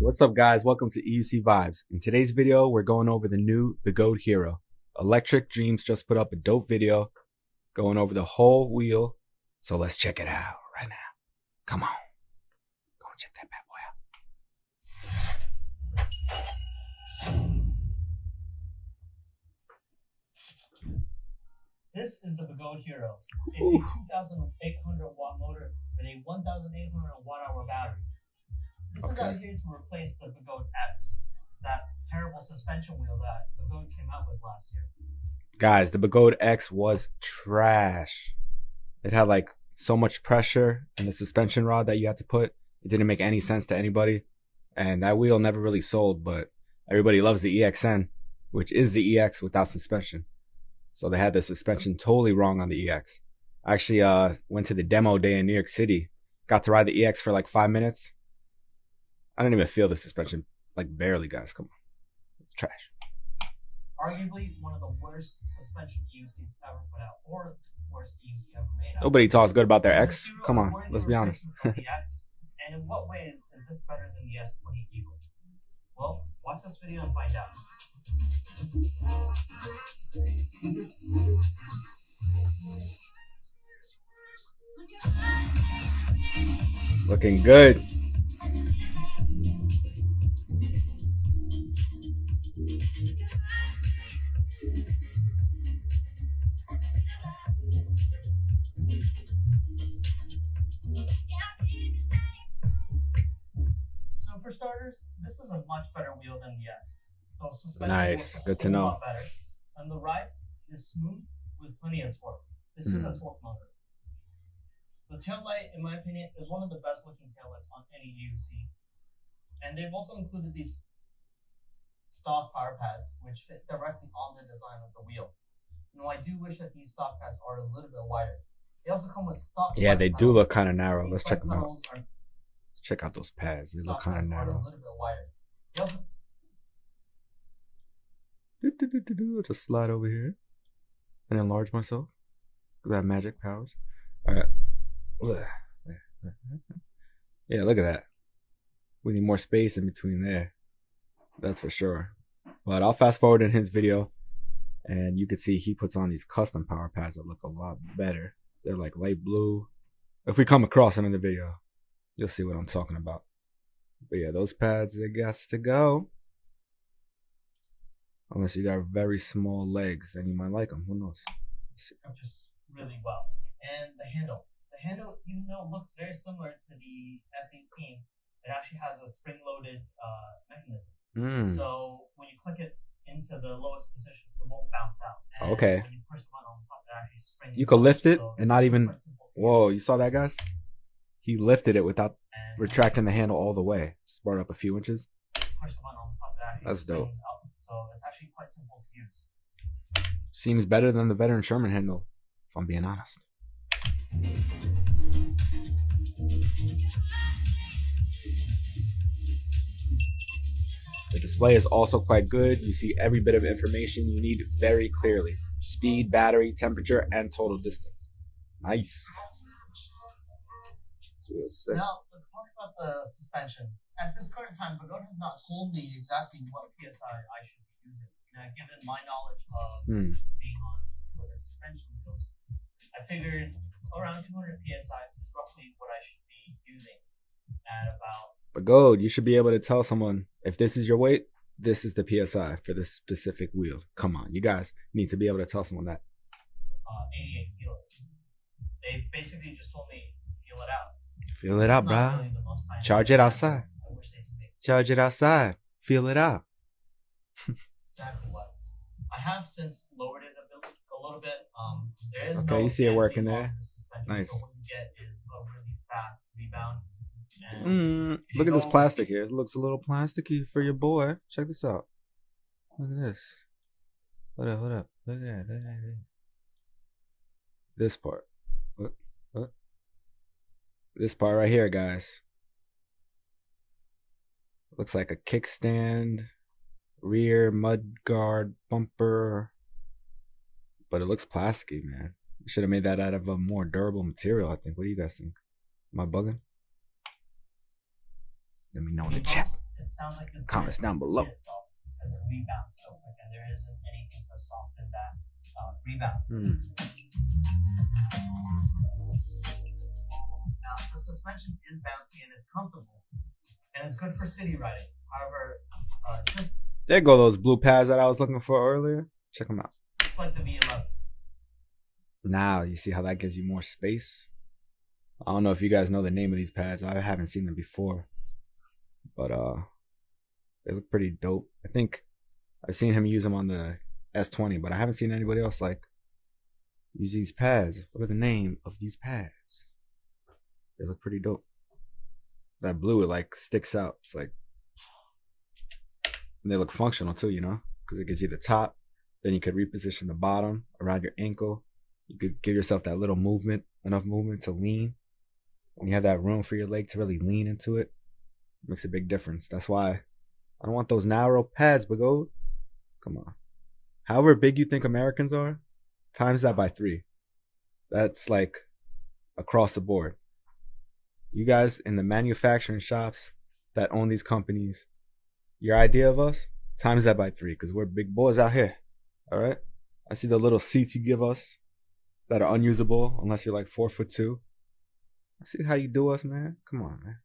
What's up guys, welcome to EUC Vibes. In today's video, we're going over the new Begode Hero. Electric Dreams just put up a dope video going over the whole wheel. So let's check it out right now. Come on. Go and check that bad boy out. This is the Begode Hero. It's a 2,800 watt motor with a 1,800 watt hour battery. This is out here to replace the Begode X, that terrible suspension wheel that Begode came out with last year. Guys, the Begode X was trash. It had like so much pressure in the suspension rod that you had to put. It didn't make any sense to anybody. And that wheel never really sold, but everybody loves the EXN, which is the EX without suspension. So they had the suspension totally wrong on the EX. I actually went to the demo day in New York City. Got to ride the EX for like 5 minutes. I didn't even feel the suspension, like barely, guys. Come on, it's trash. Arguably one of the worst suspension EUCs ever put out, or the worst EUC ever made. Nobody talks good about their X. Come on, let's be honest. And in what ways is this better than the S20 Eagle? Well, watch this video and find out. Looking good. So for starters, this is a much better wheel than the S. Nice, good to know. Better. And the ride is smooth with plenty of torque. This is a torque motor. The taillight, in my opinion, is one of the best looking taillights on any EUC. And they've also included these stock power pads, which fit directly on the design of the wheel. I do wish that these stock pads are a little bit wider. They also come with stock. Yeah, they do look kind of narrow. Let's check them out. Let's check out those pads. They look kind of narrow. A little bit wider. They also just slide over here and enlarge myself. Look at that magic powers. All right. Yeah, look at that. We need more space in between there. That's for sure. But I'll fast forward in his video and you can see he puts on these custom power pads that look a lot better. They're like light blue. If we come across them in the video, you'll see what I'm talking about. But yeah, those pads, they got to go. Unless you got very small legs, then you might like them. Who knows? Just really well. And the handle. The handle, even though it looks very similar to the S18, it actually has a spring-loaded mechanism. So when you click it into the lowest position, it won't bounce out. And okay. When you push the button on top, it actually springs. You could lift it and not even. Whoa! Use. You saw that, guys? He lifted it without retracting the handle all the way. Just brought it up a few inches. Push the button on top, it actually that's dope. Out. So it's actually quite simple to use. Seems better than the veteran Sherman handle, if I'm being honest. The display is also quite good. You see every bit of information you need very clearly. Speed, battery, temperature, and total distance. Nice. Now, let's talk about the suspension. At this current time, Begode has not told me exactly what PSI I should be using. Now, given my knowledge of being on two other suspension wheels, I figured around 200 PSI is roughly what I should be using at about. Begode, you should be able to tell someone, if this is your weight, this is the PSI for this specific wheel. Come on, you guys need to be able to tell someone that. 88 kilos. They've basically just told me, feel it out. Feel it out, bro. Really charge it outside. Charge it outside. Feel it out. Exactly what. I have since lowered it a little bit. There is okay, you see it working there. Nice. So what you get is a really fast rebound. Look at this plastic here. It looks a little plasticky for your boy. Check this out. Look at this. Hold up, hold up. Look at that. Look at that. This part. What? This part right here, guys. Looks like a kickstand, rear mudguard bumper, but it looks plasticky, man. We should have made that out of a more durable material, I think. What do you guys think? Am I bugging? Let me know in the chat. It it sounds like it's Comments down below. itself because it rebounds so quick, and there isn't anything to soften that rebound. Now, the suspension is bouncy and it's comfortable, and it's good for city riding. However, just there go those blue pads that I was looking for earlier. Check them out. Just like the V11. Now you see how that gives you more space. I don't know if you guys know the name of these pads. I haven't seen them before, but they look pretty dope. I think I've seen him use them on the S20, but I haven't seen anybody else like use these pads. What are the name of these pads? They look pretty dope. That blue, it like sticks out. It's like, and they look functional too, you know, because it gives you the top. Then you could reposition the bottom around your ankle. You could give yourself that little movement, enough movement to lean. When you have that room for your leg to really lean into it, it makes a big difference. That's why I don't want those narrow pads, Begode. Come on. However big you think Americans are, times that by 3. That's like across the board. You guys in the manufacturing shops that own these companies, your idea of us, times that by 3, because we're big boys out here. All right? I see the little seats you give us that are unusable unless you're like 4'2". I see how you do us, man. Come on, man.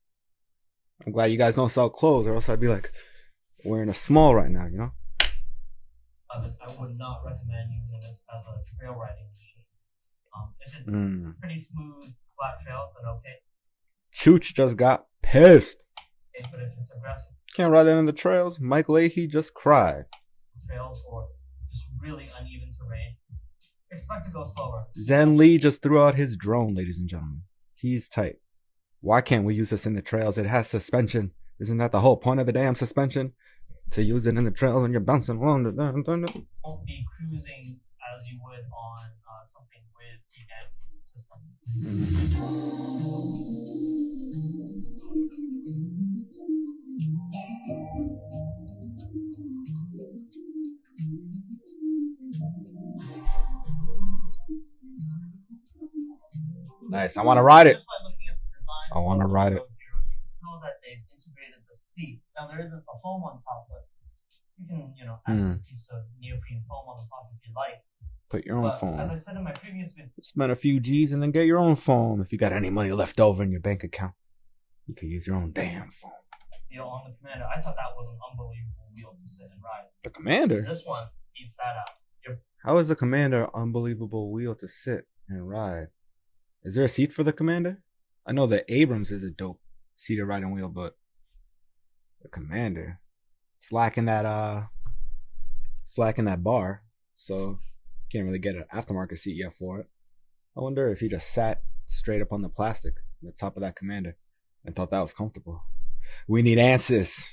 I'm glad you guys don't sell clothes, or else I'd be like wearing a small right now, you know? I would not recommend using this as a trail riding machine. If it's pretty smooth, flat trails, then okay. Chooch just got pissed. But if it's aggressive, can't ride that in the trails. Mike Leahy just cried. Trails or just really uneven terrain, expect to go slower. Zen Lee just threw out his drone, ladies and gentlemen. He's tight. Why can't we use this in the trails? It has suspension. Isn't that the whole point of the damn suspension? To use it in the trails when you're bouncing along. You won't be cruising as you would on something with the end system. Nice. I want to ride it. Just by looking at the design, I want to ride it. You can know that they've integrated the seat. Now there isn't a foam on top, but you can, add a piece of neoprene foam on the top if you like. Put your own foam. As I said in my previous video, spend a few G's and then get your own foam. If you got any money left over in your bank account, you could use your own damn foam. On the Commander, I thought that was an unbelievable wheel to sit and ride. The Commander? This one eats that out. How is the Commander unbelievable wheel to sit and ride? Is there a seat for the Commander? I know the Abrams is a dope seated riding wheel, but the Commander, slacking that bar, so can't really get an aftermarket seat yet for it. I wonder if he just sat straight up on the plastic on the top of that Commander and thought that was comfortable. We need answers.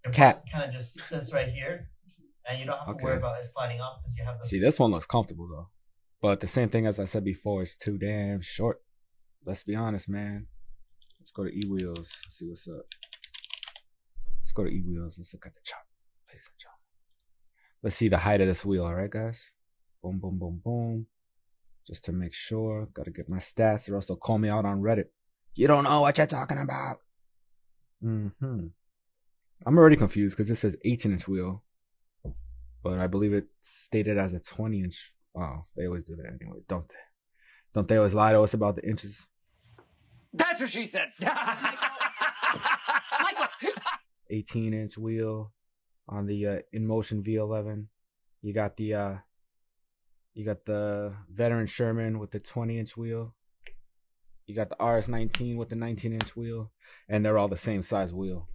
Your cat kind of just sits right here, and you don't have to worry about it sliding off because you have the. See, this one looks comfortable though, but the same thing as I said before, it's too damn short. Let's be honest, man. Let's go to eWheels. Let's see what's up. Let's go to eWheels. Let's look at the chart, ladies and gentlemen. Let's see the height of this wheel. All right, guys. Boom, boom, boom, boom. Just to make sure, gotta get my stats, or else they'll call me out on Reddit. You don't know what you're talking about. I'm already confused because this says 18-inch wheel, but I believe it's stated as a 20-inch. Wow, they always do that anyway, don't they? Don't they always lie to us about the inches? That's what she said. 18-inch wheel on the InMotion V11. You got the Veteran Sherman with the 20-inch wheel. You got the RS19 with the 19-inch wheel, and they're all the same size wheel.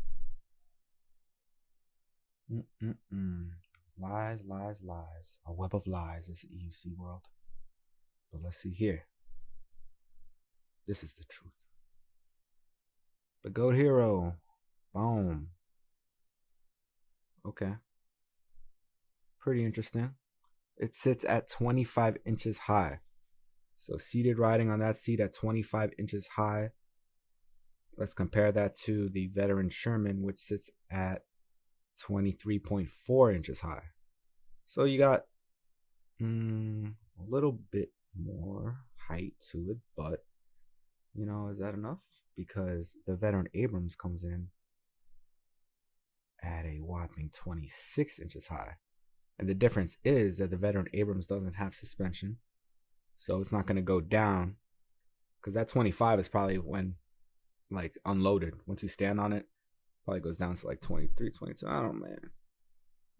Lies, lies, lies. A web of lies is the EUC world. But let's see here. This is the truth. Begode Hero. Boom. Okay. Pretty interesting. It sits at 25 inches high. So seated riding on that seat at 25 inches high. Let's compare that to the Veteran Sherman, which sits at 23.4 inches high. So you got a little bit more height to it, but is that enough? Because the Veteran Abrams comes in at a whopping 26 inches high. And the difference is that the veteran Abrams doesn't have suspension, so it's not going to go down, because that 25 is probably when, like, unloaded. Once you stand on it, probably goes down to like 23, 22. I don't know, man.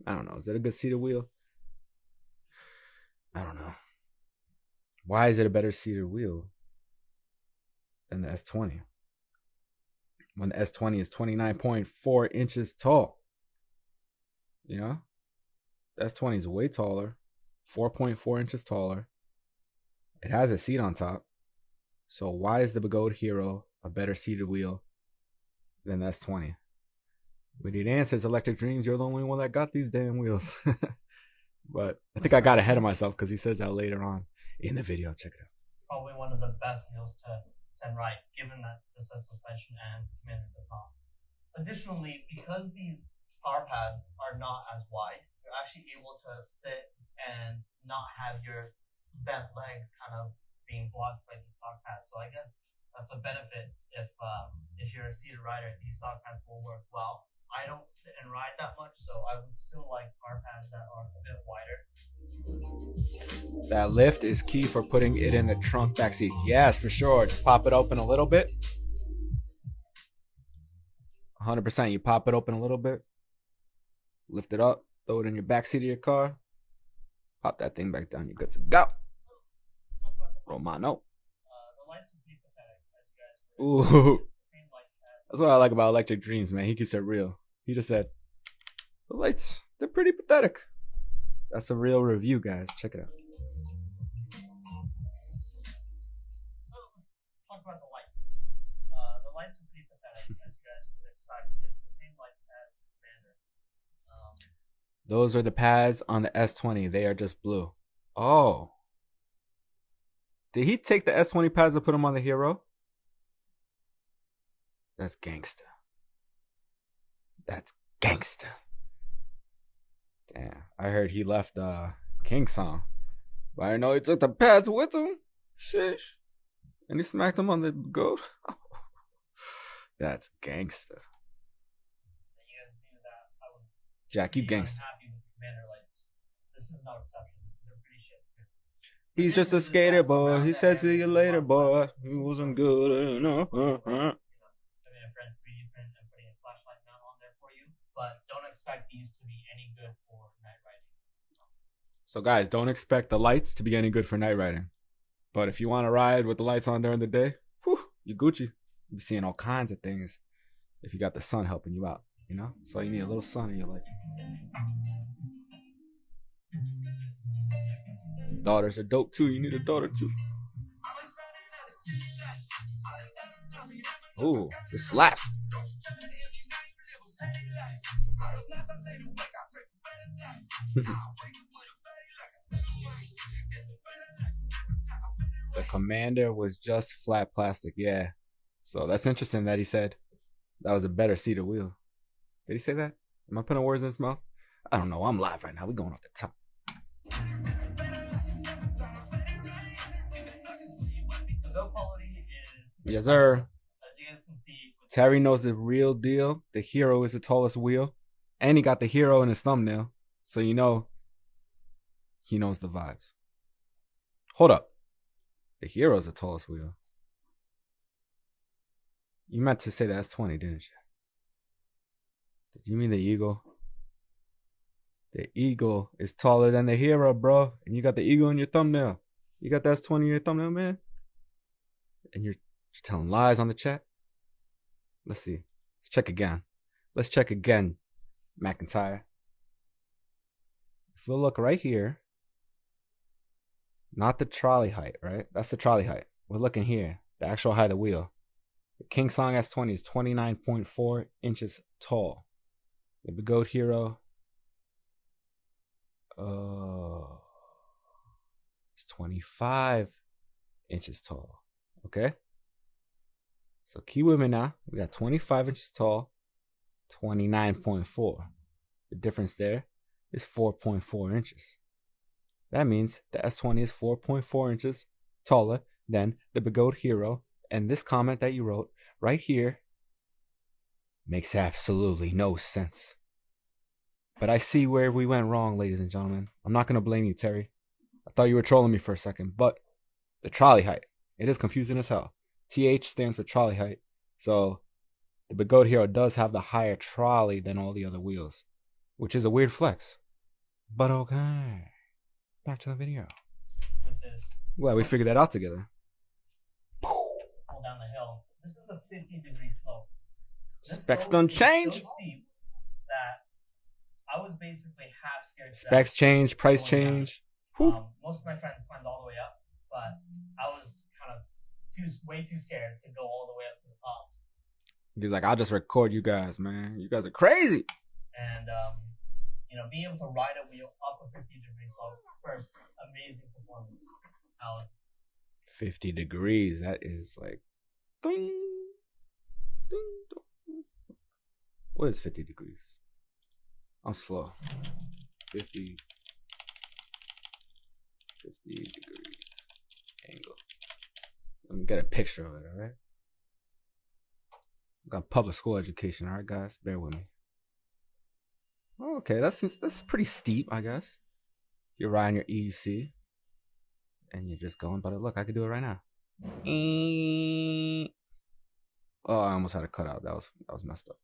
I don't know. Is that a good seated wheel? I don't know. Why is it a better seated wheel than the S20? When the S20 is 29.4 inches tall. You know? The S20 is way taller. 4.4 inches taller. It has a seat on top. So why is the Begode Hero a better seated wheel than the S20? We need answers, Electric Dreams. You're the only one that got these damn wheels. But I think I got ahead of myself because he says that later on in the video. Check it out. Probably one of the best wheels to send right, given that this is suspension and Commander does not. Additionally, because these power pads are not as wide, you're actually able to sit and not have your bent legs kind of being blocked by these stock pads. So I guess that's a benefit if you're a seated rider. These stock pads will work well. I don't sit and ride that much, so I would still like power pads that are a bit wider. That lift is key for putting it in the trunk backseat. Yes, for sure. Just pop it open a little bit. 100%. You pop it open a little bit. Lift it up. Throw it in your backseat of your car. Pop that thing back down. You're good to go. Romano. The lights are pretty pathetic, as you guys Ooh. That's what I like about Electric Dreams, man. He keeps it real. He just said, the lights, they're pretty pathetic. That's a real review, guys. Check it out. So let's talk about the lights. The lights are pretty pathetic, as you guys would expect. It's the same lights as the Commander. Those are the pads on the S20. They are just blue. Oh. Did he take the S20 pads and put them on the Hero? That's gangsta. That's gangsta. Damn. I heard he left King Song. But I know he took the pads with him. Shish. And he smacked him on the goat. That's gangsta. You guys knew that I was Jack, you gangsta. happy with the Commander lights. This is no exception. They're pretty shit too. He's just a skater, boy. He said, see you later, boy. He wasn't good enough. Having a friend 3D print and putting a flashlight mount on there for you, but don't expect these to be any good for night riding. So, guys, don't expect the lights to be any good for night riding. But if you want to ride with the lights on during the day, whew, you Gucci. You'll be seeing all kinds of things if you got the sun helping you out. You know? So you need a little sun in your life. Daughters are dope too. You need a daughter too. Ooh, this slaps. The Commander was just flat plastic, yeah. So that's interesting that he said that was a better seated wheel. Did he say that? Am I putting words in his mouth? I don't know. I'm live right now. We're going off the top. The build quality is Yes, sir. as you guys can see. Terry knows the real deal. The Hero is the tallest wheel. And he got the Hero in his thumbnail. So you know he knows the vibes. Hold up. The Hero's the tallest wheel. You meant to say the S20, didn't you? Did you mean the Eagle? The Eagle is taller than the Hero, bro. And you got the Eagle in your thumbnail. You got the S20 in your thumbnail, man? And you're telling lies on the chat? Let's see. Let's check again. Let's check again, McIntyre. If we look right here, not the trolley height, right? That's the trolley height. We're looking here, the actual height of the wheel. The King Song S20 is 29.4 inches tall. The Begode Hero it's 25 inches tall. Okay? So key with me now. We got 25 inches tall, 29.4. The difference there is 4.4 inches. That means the S20 is 4.4 inches taller than the Begode Hero. And this comment that you wrote right here makes absolutely no sense. But I see where we went wrong, ladies and gentlemen. I'm not going to blame you, Terry. I thought you were trolling me for a second, but the trolley height, it is confusing as hell. TH stands for trolley height. So the Begode Hero does have the higher trolley than all the other wheels, which is a weird flex. But okay. Back to the video. With this, Well, we figured that out together. pull down the hill. This is a 50-degree slope. This Specs slope don't is change. so steep that I was basically half scared to Specs death change, price going down. change. Whew. Most of my friends climbed all the way up, but I was kind of way too scared to go all the way up to the top. He's like, I'll just record you guys, man. You guys are crazy. And being able to ride a wheel up a 50-degree slope first, amazing performance. Alec. 50 degrees. That is like, ding, ding, ding. What is 50 degrees? I'm slow. 50 degree angle. Let me get a picture of it, all right? Got public school education, all right, guys? Bear with me. Okay, that's pretty steep, I guess. You're riding your EUC, and you're just going, but look, I could do it right now. Oh, I almost had a cutout. That was messed up.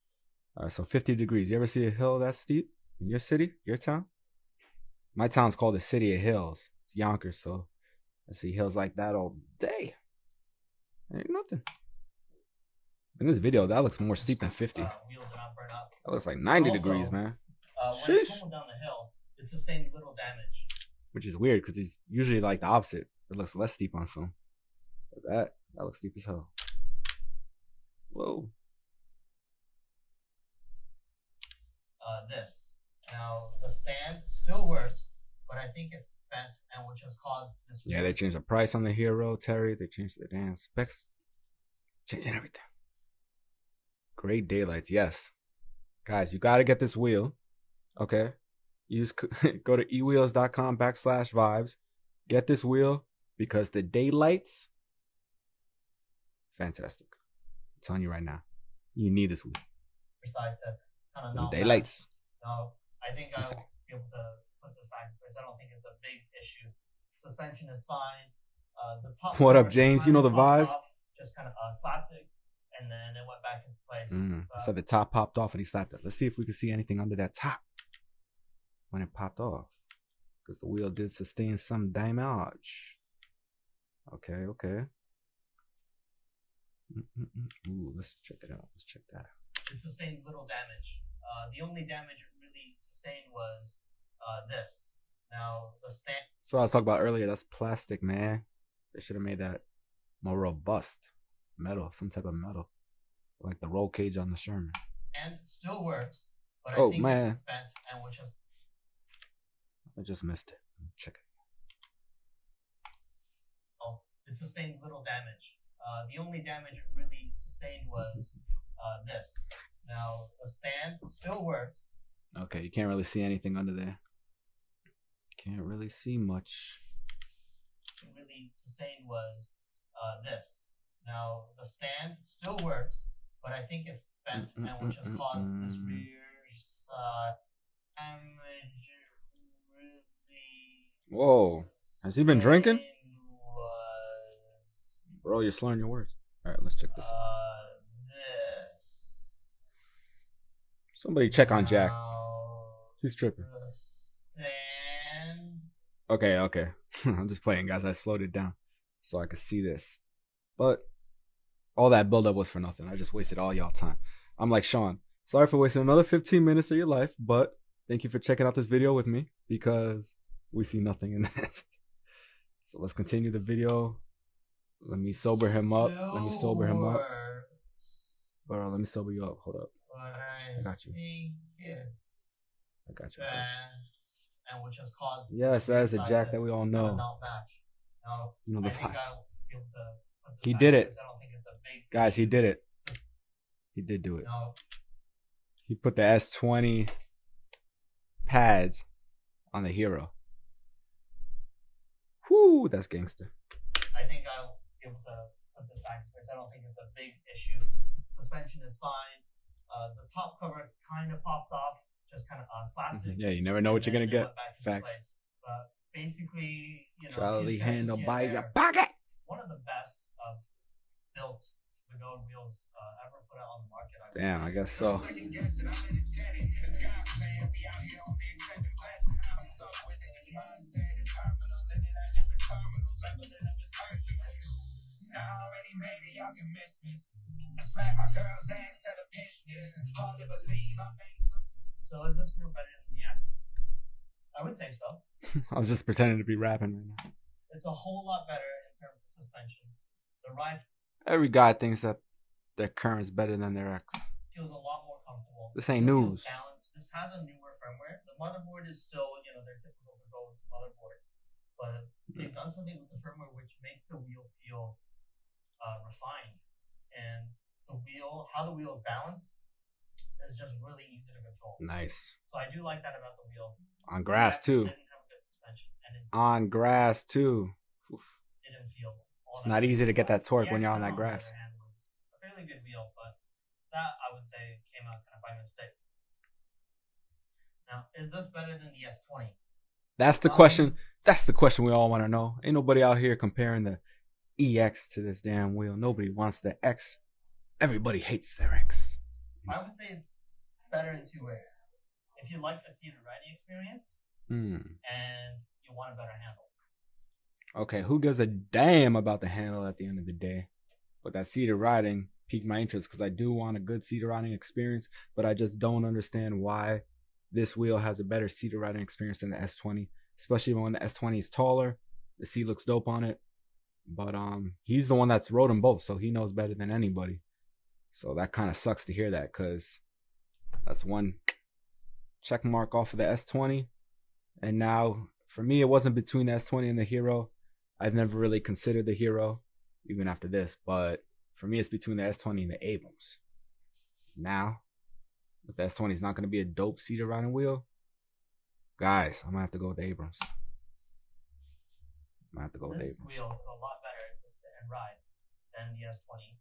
All right, so 50 degrees. You ever see a hill that steep in your city, your town? My town's called the City of Hills. It's Yonkers, so I see hills like that all day. Ain't nothing. In this video, that looks more steep than 50. Wheels did not burn up. That looks like 90 Also, degrees, man. When it tumbled down the hill, it sustained little damage. Which is weird because he's usually like the opposite. It looks less steep on film. But that looks steep as hell. Whoa. This. Now, the stand still works, but I think it's bent and which has caused this. Yeah, they changed the price on the Hero, Terry. They changed the damn specs. Changing everything. Great daylights, yes. Guys, you got to get this wheel. Okay? Go to ewheels.com/vibes. Get this wheel because the daylights, fantastic. I'm telling you right now. You need this wheel. Side to kind of knock Daylights. No, I think I'll be able to put this back because I don't think it's a big issue. Suspension is fine. The top. What up, James? You know the vibes? Just kind of slapped it, and then it went back into place. So the top popped off and he slapped it. Let's see if we can see anything under that top when it popped off, because the wheel did sustain some damage. Okay. Ooh, let's check it out. Let's check that out. It sustained little damage. The only damage it really sustained was this. Now the stand. So I was talking about earlier. That's plastic, man. They should have made that more robust. Metal, some type of metal, like the roll cage on the Sherman. And still works, but I think it's bent and which is. I just missed it. Check it. Oh, it sustained little damage. The only damage it really sustained was this. Now the stand still works. Okay, you can't really see anything under there. Can't really see much. It really sustained was this. Now the stand still works, but I think it's bent and which has caused this rear damage. Really. Whoa, has he been drinking? Was, bro, you're slurring your words. All right, let's check this out. This. Somebody check on Jack. He's tripping. The stand. Okay. I'm just playing, guys. I slowed it down so I could see this. But all that buildup was for nothing. I just wasted all y'all time. I'm like, Sean, sorry for wasting another 15 minutes of your life, but thank you for checking out this video with me because we see nothing in this. So let's continue the video. Let me sober him up. Bro, let me sober you up. Hold up. I got you. I got you. And which has caused. Yes, that is a Jack that we all know. You know the vibes. He did it. Guys, he did it. He did do it. He put the S20 pads on the Hero. Whoo, that's gangster. I think I'll be able to put this back in place. I don't think it's a big issue. Suspension is fine. The top cover kind of popped off just kind of slapped it. Yeah, you never know what you're and gonna then it get. went back into Facts. place. But basically, you know, a few Charlie scratches handle here by and your there. pocket. One of the best built Begode wheels ever put out on the market. I would Damn, say. I guess so. So is this wheel better than the X? I would say so. I was just pretending to be rapping right now. It's a whole lot better in terms of suspension. The ride Every guy thinks that their current's better than their X. feels a lot more comfortable. This ain't It news. feels balanced. This has a newer firmware. The motherboard is still, you know, their typical Begode motherboards, but they've done something with the firmware which makes the wheel feel refined, and how the wheel is balanced, is just really easy to control. Nice. So I do like that about the wheel. On grass too. Didn't have good suspension, and it On grass too. Oof. didn't feel. It's not easy to get that torque when you're on that The grass. other hand, was a fairly good wheel, but that I would say came out kind of by mistake. Now, is this better than the S20? That's the question. That's the question we all want to know. Ain't nobody out here comparing the EX to this damn wheel. Nobody wants the X. Everybody hates their X. I would say it's better in two ways. If you like the seated riding experience and you want a better handle. Okay, who gives a damn about the handle at the end of the day? But that seated riding piqued my interest because I do want a good seated riding experience, but I just don't understand why this wheel has a better seated riding experience than the S20, especially when the S20 is taller. The seat looks dope on it. But he's the one that's rode them both, so he knows better than anybody. So that kind of sucks to hear that, because that's one check mark off of the S20. And now, for me, it wasn't between the S20 and the Hero. I've never really considered the Hero, even after this. But for me, it's between the S20 and the Abrams. Now, if the S20 is not going to be a dope seated riding wheel, guys, I'm going to have to go with the Abrams. I'm going to have to go with the This Abrams. wheel is a lot better to sit and ride than the S20.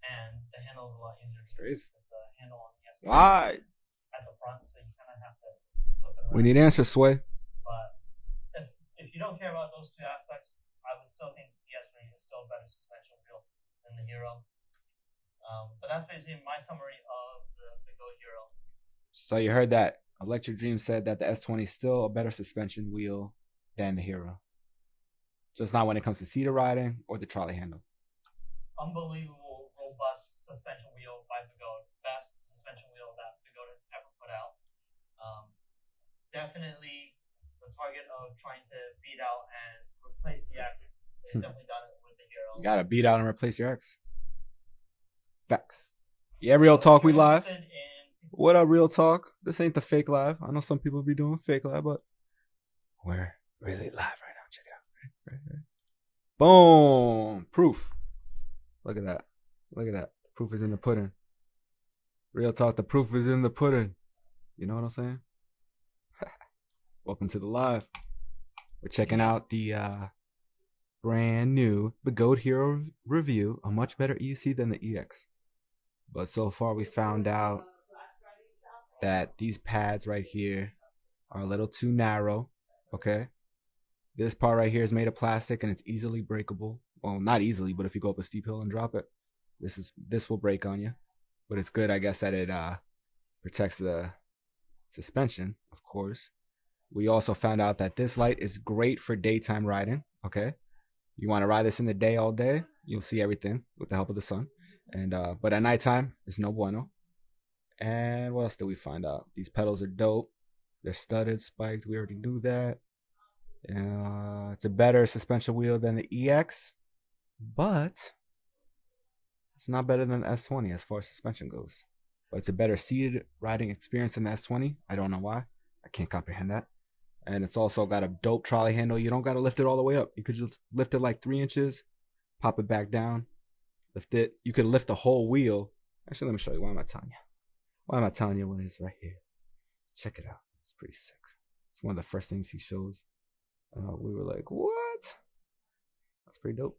And the handle is a lot easier to use because the handle on the S20 Why? is at the front, so you kind of have to flip it around. We need answers, Sway. But if you don't care about those two aspects, I would still think the S3 is still a better suspension wheel than the Hero. But that's basically my summary of the Begode Hero. So you heard that. Electric Dream said that the S20 is still a better suspension wheel than the Hero. Just not when it comes to seated riding or the trolley handle. Unbelievable, robust suspension wheel by Begode. Best suspension wheel that Begode has ever put out. Definitely the target of trying to beat out and replace the X. They've definitely done it with the Hero. You gotta beat out and replace your X. Facts. Yeah, Real Talk, we live. What up, Real Talk? This ain't the fake live. I know some people be doing fake live, but we're really live right now. Check it out. Right. Boom. Proof. Look at that. Look at that. Proof is in the pudding. Real Talk, the proof is in the pudding. You know what I'm saying? Welcome to the live. We're checking out the brand new Begode Hero review, a much better EC than the EX. But so far we found out that these pads right here are a little too narrow, okay? This part right here is made of plastic and it's easily breakable. Well, not easily, but if you go up a steep hill and drop it, this will break on you. But it's good, I guess, that it protects the suspension, of course. We also found out that this light is great for daytime riding, okay? You want to ride this in the day all day, you'll see everything with the help of the sun. And but at nighttime, it's no bueno. And what else did we find out? These pedals are dope. They're studded, spiked. We already knew that. It's a better suspension wheel than the EX, but it's not better than the S20 as far as suspension goes. But it's a better seated riding experience than the S20. I don't know why. I can't comprehend that. And it's also got a dope trolley handle. You don't got to lift it all the way up. You could just lift it like 3 inches, pop it back down, lift it. You could lift the whole wheel. Actually, let me show you. Why am I telling you? Why am I telling you when it's right here? Check it out. It's pretty sick. It's one of the first things he shows. We were like, what? That's pretty dope.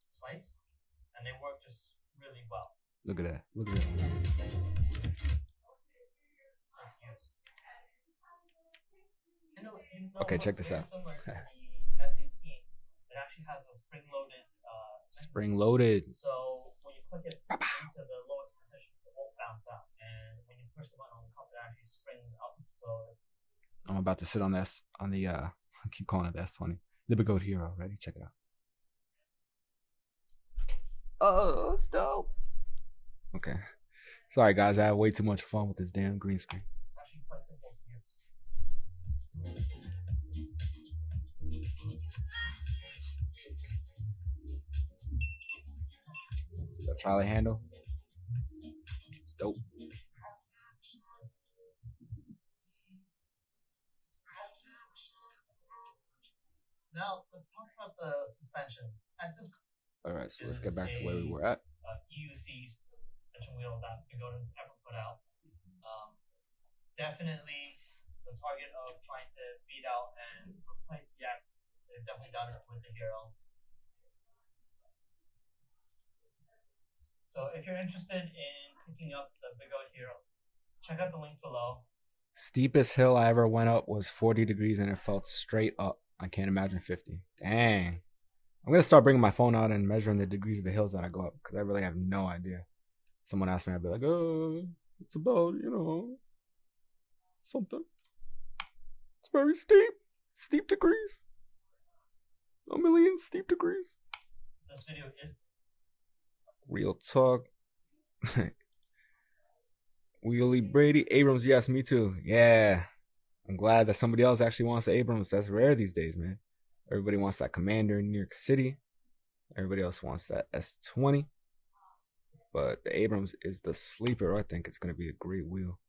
Spikes, and they work just really well. Look at that. Look at this. Let's use. No, Okay, check looks this very out. similar to the S18. It actually has a spring-loaded Spring loaded. so when you click it into the lowest position, it won't bounce out. And when you push the button on the top, it actually springs up. So I'm about to sit on this on the I keep calling it the S20. The Begode Hero. Ready? Check it out. Oh, it's dope. Okay. Sorry guys, I have way too much fun with this damn green screen. it's actually quite simple to use. The trolley handle. It's dope. Now let's talk about the suspension. At this Alright, so let's is get back to where we a were at. EUC suspension wheel that Begode has ever put out. Definitely the target of trying to beat out and replace the X. They've definitely done it with the Hero. So if you're interested in picking up the Begode Hero, check out the link below. Steepest hill I ever went up was 40 degrees and it felt straight up. I can't imagine 50. Dang. I'm going to start bringing my phone out and measuring the degrees of the hills that I go up because I really have no idea. Someone asked me, I'd be like, oh, it's about, something. It's very steep. Steep degrees. A million steep degrees. This video is Real talk. Wheelie Brady. Abrams, yes, me too. Yeah. I'm glad that somebody else actually wants the Abrams. That's rare these days, man. Everybody wants that Commander in New York City. Everybody else wants that S20. But the Abrams is the sleeper. I think it's going to be a great wheel.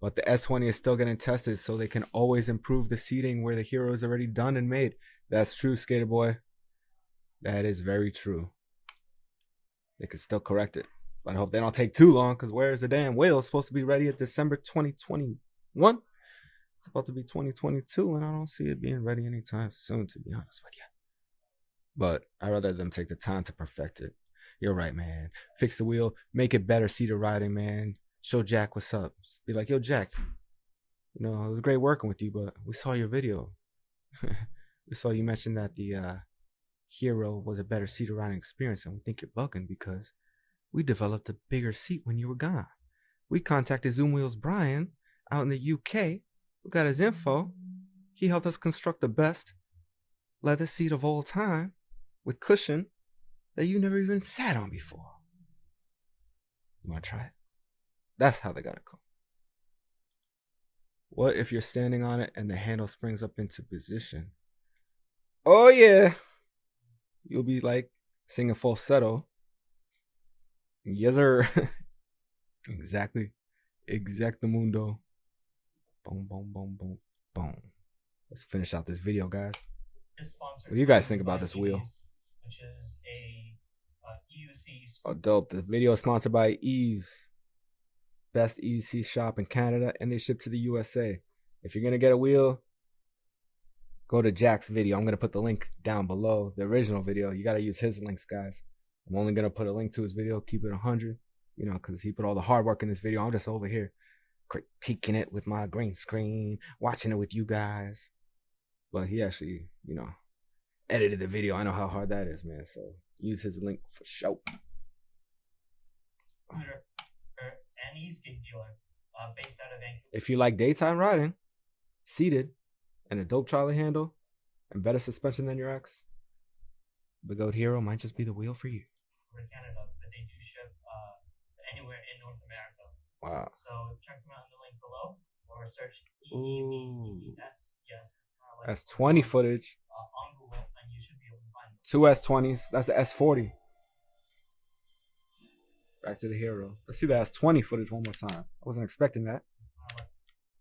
But the S20 is still getting tested, so they can always improve the seating where the Hero is already done and made. That's true, Skater Boy. That is very true. They can still correct it. But I hope they don't take too long, because where's the damn wheel? It's supposed to be ready at December 2021. It's about to be 2022, and I don't see it being ready anytime soon, to be honest with you. But I'd rather them take the time to perfect it. You're right, man. Fix the wheel, make it better seated riding, man. Show Jack what's up. Be like, yo, Jack, it was great working with you, but we saw your video. We saw you mention that the Hero was a better seated riding experience, and we think you're bugging because we developed a bigger seat when you were gone. We contacted Zoom Wheels Brian out in the UK. We got his info. He helped us construct the best leather seat of all time with cushion that you never even sat on before. You want to try it? That's how they got it called. What if you're standing on it and the handle springs up into position? Oh yeah. You'll be like singing falsetto. Yes, sir. Exactly. Exactamundo. Boom, boom, boom, boom, boom. Let's finish out this video, guys. What do you guys think about this wheel? Which is a EUC. Oh, dope. The video is sponsored by Eves. Best EUC shop in Canada, and they ship to the USA. If you're going to get a wheel, go to Jack's video. I'm going to put the link down below. The original video. You got to use his links, guys. I'm only going to put a link to his video. Keep it 100, because he put all the hard work in this video. I'm just over here critiquing it with my green screen, watching it with you guys. But he actually, edited the video. I know how hard that is, man. So use his link for sure. And e-skate dealer based out of Vancouver. If you like daytime riding, seated, and a dope trolley handle, and better suspension than your ex, Begode Hero might just be the wheel for you. For Canada, but they do ship anywhere in North America. Wow. So check them out in the link below, or search EEVES. Yes, it's kind of like S20 footage. On Google, and you should be able to find them. 2 S20s. That's the S40. Back to the Hero. Let's see the S20 footage one more time. I wasn't expecting that. It's kind of like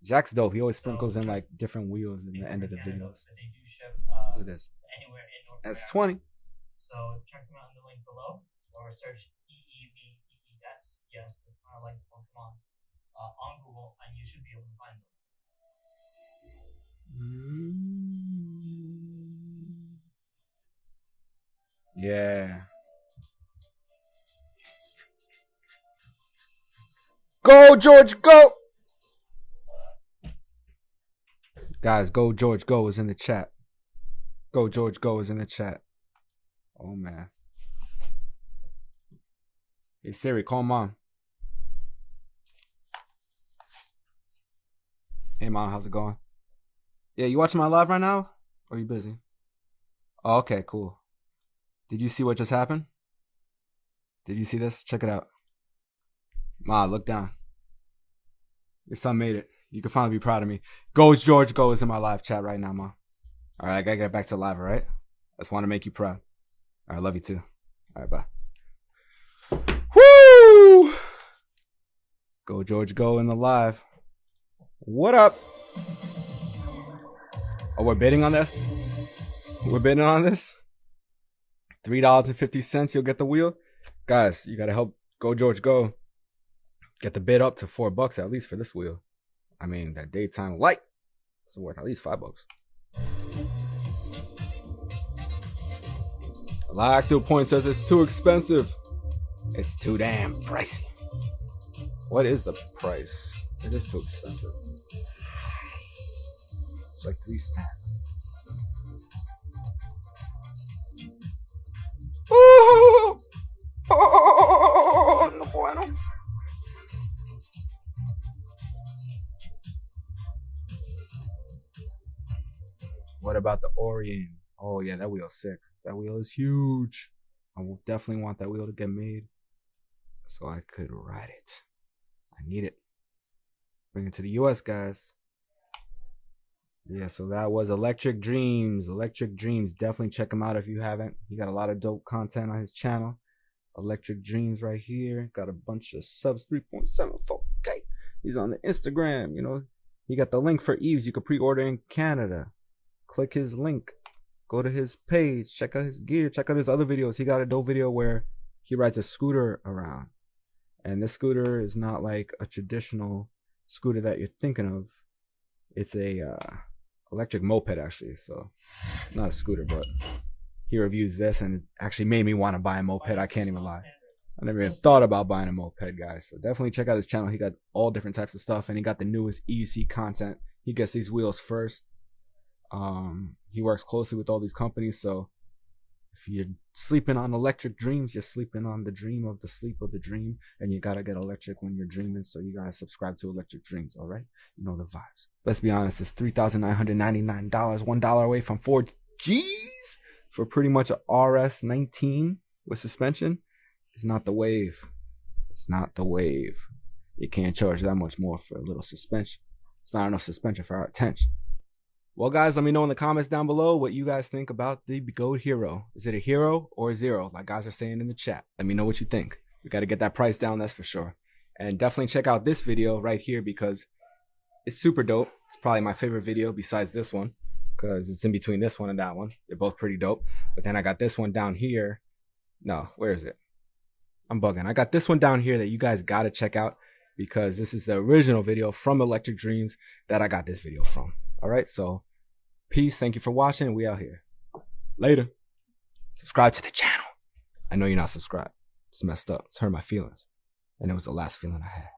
Jack's dope. He always sprinkles in like different wheels in the end of the Canada, videos. but they do ship Look at this. anywhere in North America. S20. So check them out in the link below, or search EEVES. Yes, it's kind of like Pokemon on Google, and you should be able to find them. Yeah. Go, George, go! Guys, Go George Go is in the chat. Go George Go is in the chat. Oh man. Hey Siri, call mom. Hey mom, how's it going? Yeah, you watching my live right now? Or are you busy? Oh, okay, cool. Did you see what just happened? Did you see this? Check it out. Ma, look down. Your son made it. You can finally be proud of me. Goes George Go is in my live chat right now, Ma. All right, I gotta get back to live, all right? I just want to make you proud. All right, love you too. All right, bye. Woo! Go George Go in the live. What up? Oh, we're bidding on this? We're bidding on this? $3.50, you'll get the wheel. Guys, you gotta help Go George Go get the bid up to $4 at least for this wheel. I mean, that daytime light is worth at least $5. Lacto Point says it's too expensive. It's too damn pricey. What is the price? It is too expensive. It's like 3 stacks. Oh, no bueno. What about the Orion? Oh yeah, that wheel's sick. That wheel is huge. I will definitely want that wheel to get made so I could ride it. I need it. Bring it to the US, guys. Yeah, so that was Electric Dreams. Electric Dreams. Definitely check him out if you haven't. He got a lot of dope content on his channel. Electric Dreams right here. Got a bunch of subs, 3.74K. He's on the Instagram, you know. He got the link for Eves. You can pre-order in Canada. Click his link. Go to his page. Check out his gear. Check out his other videos. He got a dope video where he rides a scooter around. And this scooter is not like a traditional scooter that you're thinking of. It's a electric moped actually, so not a scooter, but he reviews this and it actually made me want to buy a moped. I can't even lie. I never even thought about buying a moped, guys. So definitely check out his channel. He got all different types of stuff and he got the newest EUC content. He gets these wheels first. He works closely with all these companies, so if you're sleeping on electric dreams, you're sleeping on the dream of the sleep of the dream, and you gotta get electric when you're dreaming, so you gotta subscribe to Electric Dreams, all right? You know the vibes. Let's be honest, it's $3,999, $1 away from 4 G's for pretty much a RS19 with suspension. It's not the wave. It's not the wave. You can't charge that much more for a little suspension. It's not enough suspension for our attention. Well, guys, let me know in the comments down below what you guys think about the Begode Hero. Is it a hero or a zero, like guys are saying in the chat? Let me know what you think. We got to get that price down, that's for sure. And definitely check out this video right here because it's super dope. It's probably my favorite video besides this one because it's in between this one and that one. They're both pretty dope. But then I got this one down here. No, where is it? I'm bugging. I got this one down here that you guys got to check out because this is the original video from Electric Dreams that I got this video from. All right, so peace. Thank you for watching. We out here. Later. Subscribe to the channel. I know you're not subscribed. It's messed up. It's hurt my feelings. And it was the last feeling I had.